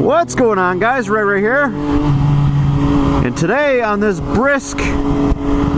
What's going on, guys? Ray here. And today on this brisk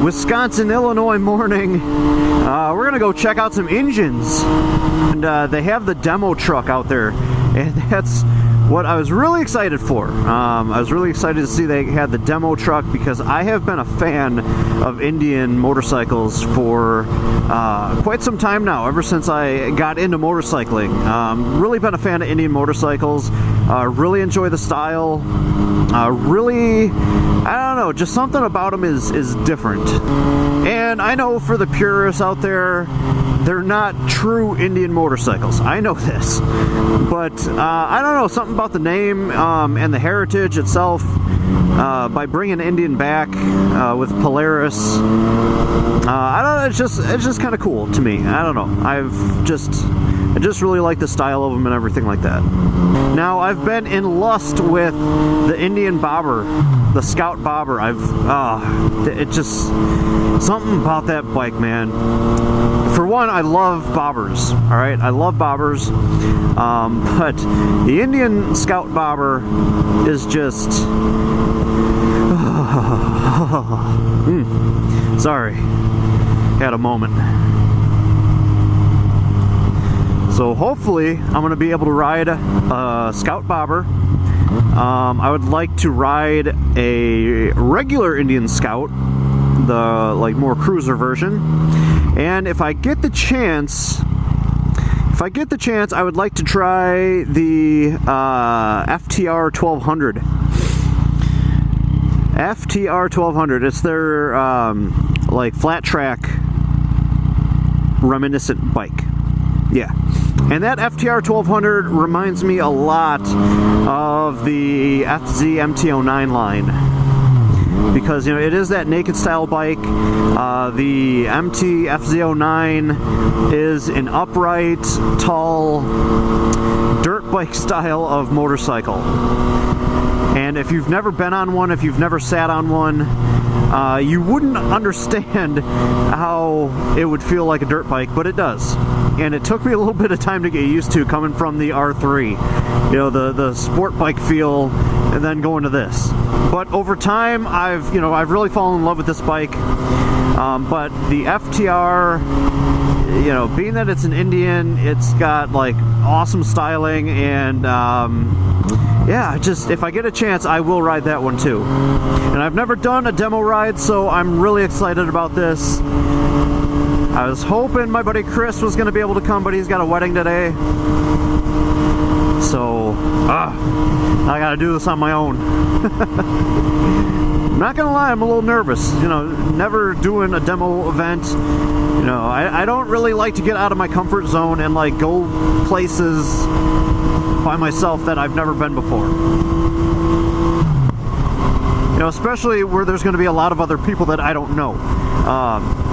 Wisconsin, Illinois morning, we're gonna go check out some engines. And they have the demo truck out there, and that's what I was really excited for. I was really excited to see they had the demo truck because I have been a fan of Indian motorcycles for quite some time now, ever since I got into motorcycling. Really been a fan of Indian motorcycles, really enjoy the style, really, I don't know, just something about them is different. And I know for the purists out there, they're not true Indian motorcycles. I know this. But I don't know, something about the name and the heritage itself, by bringing Indian back with Polaris, I don't know, it's just kind of cool to me. I don't know. I just really like the style of them and everything like that. Now, I've been in lust with the Indian Bobber, the Scout Bobber. It just, something about that bike, man. For one, I love bobbers, all right? I love bobbers, but the Indian Scout Bobber is just... Sorry, had a moment. So hopefully, I'm going to be able to ride a Scout Bobber. I would like to ride a regular Indian Scout, the more cruiser version. And if I get the chance, I would like to try the FTR 1200. FTR 1200. It's their flat track reminiscent bike. Yeah. And that FTR 1200 reminds me a lot of the FZ MT-09 line. Because, you know, it is that naked style bike. The MT FZ-09 is an upright, tall, dirt bike style of motorcycle. And if you've never been on one, if you've never sat on one, you wouldn't understand how it would feel like a dirt bike, but it does. And it took me a little bit of time to get used to, coming from the R3. You know, the sport bike feel, and then going to this. But over time, I've really fallen in love with this bike. But the FTR, you know, being that it's an Indian, it's got like awesome styling, and yeah, just if I get a chance, I will ride that one too. And I've never done a demo ride, so I'm really excited about this. I was hoping my buddy Chris was going to be able to come, but he's got a wedding today. So, I gotta do this on my own. I'm not gonna lie, I'm a little nervous. You know, never doing a demo event. You know, I don't really like to get out of my comfort zone and like go places by myself that I've never been before. You know, especially where there's gonna be a lot of other people that I don't know.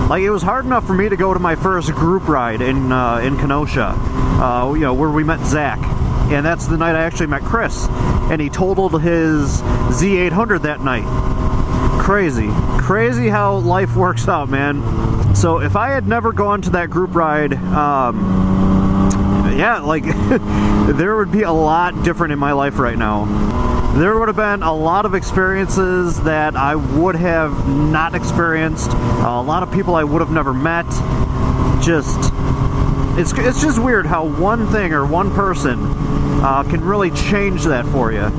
Like, it was hard enough for me to go to my first group ride in Kenosha, you know, where we met Zach. And that's the night I actually met Chris. And he totaled his Z800 that night. Crazy. Crazy how life works out, man. So if I had never gone to that group ride, yeah, like, there would be a lot different in my life right now. There would have been a lot of experiences that I would have not experienced. A lot of people I would have never met. It's just weird how one thing or one person can really change that for you.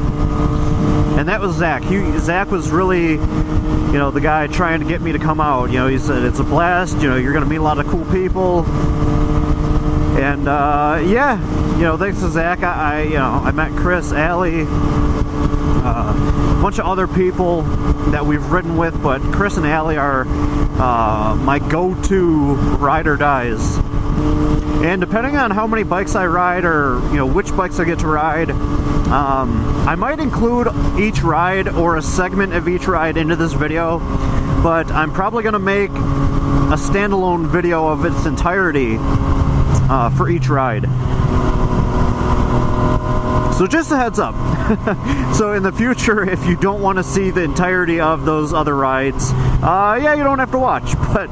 And that was Zach. Zach was really, you know, the guy trying to get me to come out. You know, he said, it's a blast, you know, you're going to meet a lot of cool people. And, yeah, you know, thanks to Zach, I met Chris, Allie, a bunch of other people that we've ridden with, but Chris and Allie are my go-to ride or dies. And depending on how many bikes I ride, or, you know, which bikes I get to ride, I might include each ride or a segment of each ride into this video, but I'm probably going to make a standalone video of its entirety for each ride. So just a heads up. So in the future, if you don't want to see the entirety of those other rides, yeah, you don't have to watch. But,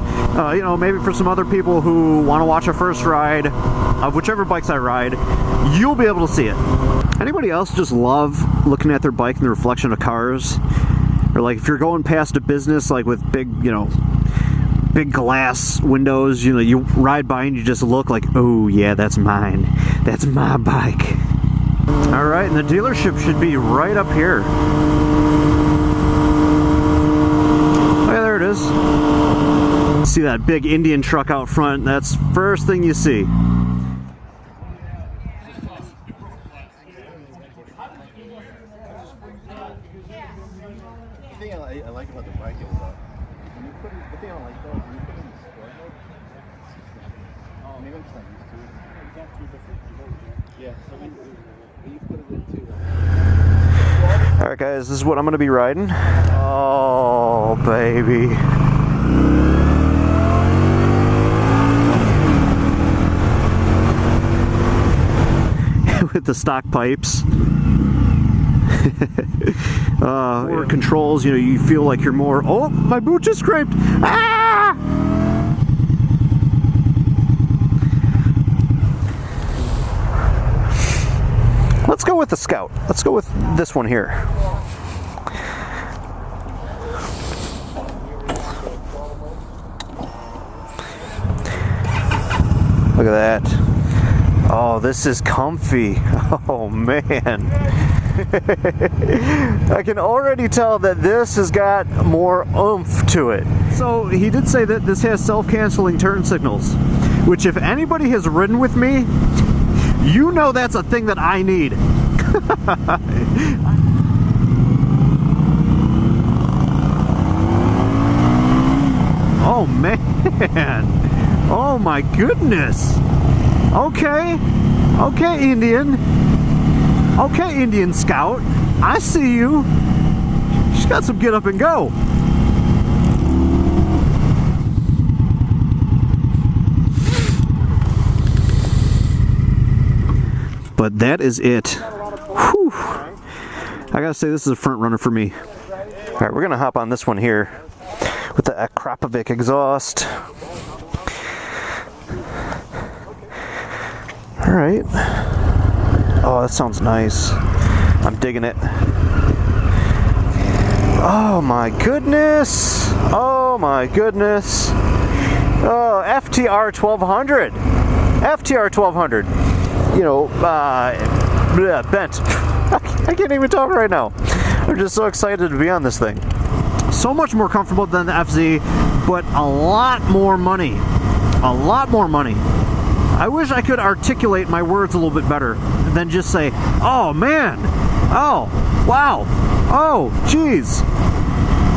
you know, maybe for some other people who want to watch a first ride of whichever bikes I ride, you'll be able to see it. Anybody else just love looking at their bike and the reflection of cars? Or like if you're going past a business like with big, you know, big glass windows, you know, you ride by and you just look like, oh yeah, that's mine. That's my bike. All right, and the dealership should be right up here. Oh yeah, there it is. See that big Indian truck out front? That's first thing you see. The thing I like about the bike is when you put the thing I like though, when you put it in the sport mode, maybe I'm just not used to it. You got two different modes. Yeah, so when you put it into Alright guys, this is what I'm gonna be riding. Oh baby. With the stock pipes. Or controls, you know, you feel like you're more, oh, my boot just scraped. Ah! Let's go with the Scout. Let's go with this one here. Look at that. Oh, this is comfy. Oh man. I can already tell that this has got more oomph to it. So he did say that this has self-canceling turn signals, which if anybody has ridden with me, you know that's a thing that I need. Oh man. Oh my goodness. Okay. Okay, Indian. Okay, Indian Scout, I see you. She's got some get up and go. But that is it. Whew. I gotta say, this is a front runner for me. All right, we're gonna hop on this one here with the Akrapovic exhaust. All right. Oh, that sounds nice. I'm digging it. Oh my goodness. Oh my goodness. Oh, FTR 1200. FTR 1200. You know, bent. I can't even talk right now. I'm just so excited to be on this thing. So much more comfortable than the FZ, but a lot more money. A lot more money. I wish I could articulate my words a little bit better than just say, oh man, oh, wow, oh, geez.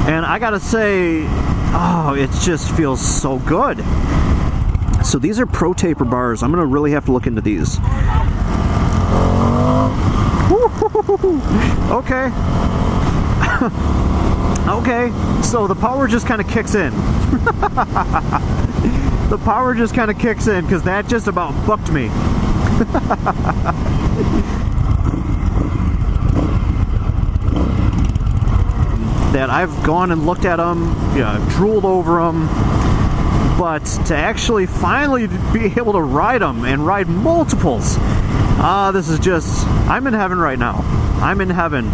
And I gotta say, oh, it just feels so good. So these are Pro Taper bars. I'm gonna really have to look into these. Okay. Okay, so the power just kind of kicks in. The power just kind of kicks in because that just about fucked me. That I've gone and looked at them, yeah, drooled over them, but to actually finally be able to ride them and ride multiples, this is just, I'm in heaven right now. I'm in heaven.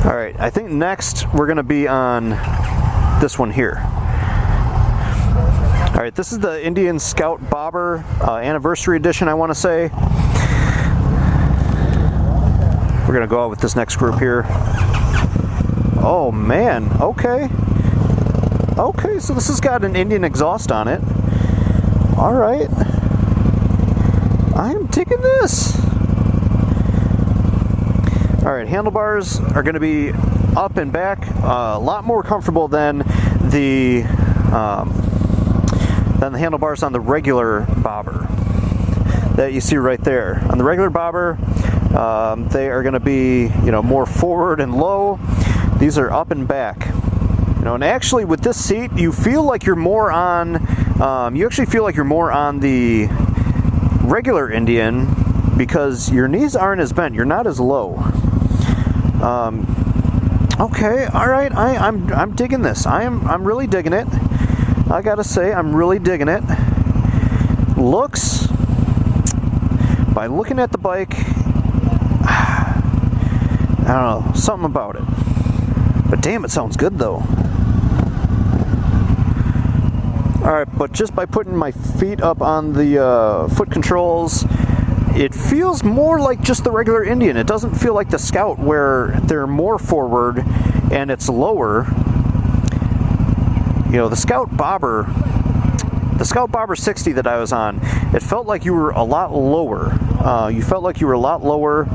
Alright, I think next we're going to be on this one here. Alright, this is the Indian Scout Bobber Anniversary Edition, I want to say. We're going to go out with this next group here. Oh man, okay. Okay, so this has got an Indian exhaust on it. Alright. I am taking this. Alright, handlebars are going to be up and back, a lot more comfortable than the handlebars on the regular bobber that you see right there. On the regular bobber, they are going to be, you know, more forward and low. These are up and back. You know, and actually with this seat, you feel like you're more on. You actually feel like you're more on the regular Indian because your knees aren't as bent. You're not as low. Okay, all right. I'm digging this. I'm really digging it. I gotta say, I'm really digging it. Looks, by looking at the bike, I don't know, something about it. But damn, it sounds good though. Alright, but just by putting my feet up on the foot controls, it feels more like just the regular Indian. It doesn't feel like the Scout where they're more forward and it's lower. You know, the Scout Bobber 60 that I was on, it felt like you were a lot lower. You felt like you were a lot lower.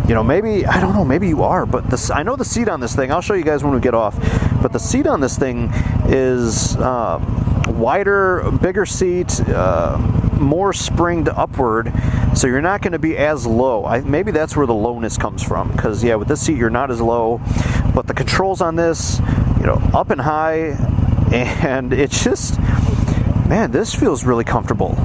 You know, maybe, I don't know, maybe you are, but I know the seat on this thing, I'll show you guys when we get off, but the seat on this thing is wider, bigger seat, more springed upward, so you're not going to be as low. Maybe that's where the lowness comes from, because yeah, with this seat you're not as low, but the controls on this, you know, up and high, and it's just, man, this feels really comfortable.